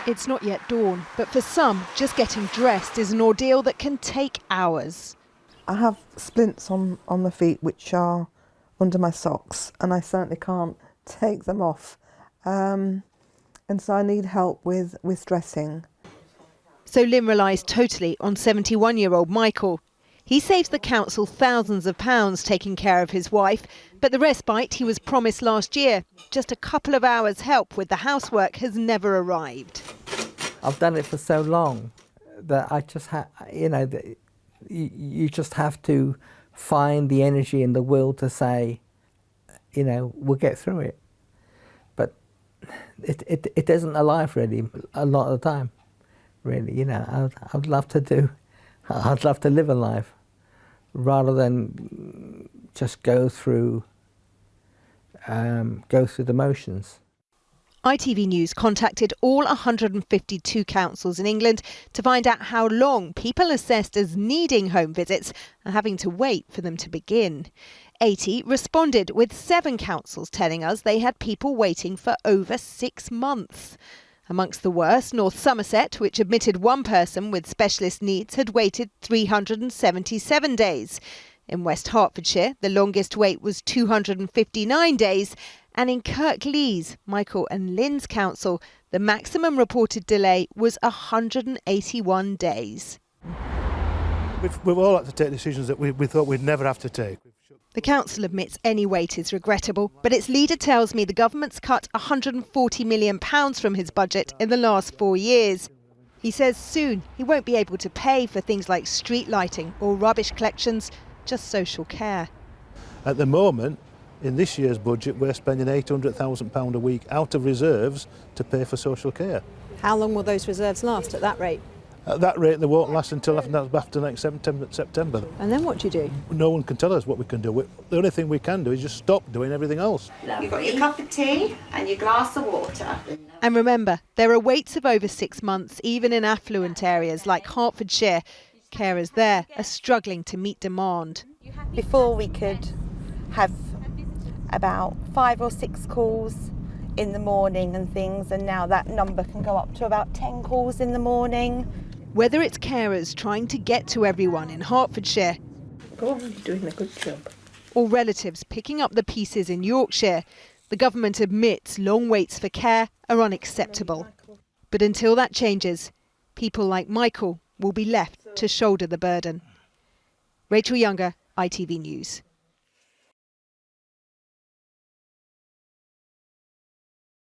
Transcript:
It's not yet dawn, but for some, just getting dressed is an ordeal that can take hours. I have splints on the feet which are under my socks, and I certainly can't take them off. And so I need help with dressing. So Lynn relies totally on 71-year-old Michael. He saves the council thousands of pounds taking care of his wife, but the respite he was promised last year, just a couple of hours help with the housework, has never arrived. I've done it for so long that I just have, you just have to find the energy and the will to say, we'll get through it. But it isn't a life really, a lot of the time, really. I'd love to live a life rather than just go through the motions. ITV News contacted all 152 councils in England to find out how long people assessed as needing home visits are having to wait for them to begin. 80 responded, with 7 councils telling us they had people waiting for over 6 months. Amongst the worst, North Somerset, which admitted one person with specialist needs, had waited 377 days. In West Hertfordshire, the longest wait was 259 days. And in Kirklees, Michael and Lynn's council, the maximum reported delay was 181 days. We've all had to take decisions that we thought we'd never have to take. The council admits any wait is regrettable, but its leader tells me the government's cut £140 million from his budget in the last 4 years. He says soon he won't be able to pay for things like street lighting or rubbish collections, just social care. At the moment, in this year's budget, we're spending £800,000 a week out of reserves to pay for social care. How long will those reserves last at that rate? At that rate, they won't last until after next September. And then what do you do? No one can tell us what we can do. The only thing we can do is just stop doing everything else. You've got your cup of tea and your glass of water. And remember, there are waits of over 6 months, even in affluent areas like Hertfordshire. Carers there are struggling to meet demand. Before we could have about 5 or 6 calls in the morning and things, and now that number can go up to about 10 calls in the morning. Whether it's carers trying to get to everyone in Hertfordshire, Oh, you're doing a good job. or relatives picking up the pieces in Yorkshire, the government admits long waits for care are unacceptable. But until that changes, people like Michael will be left to shoulder the burden. Rachel Younger, ITV News.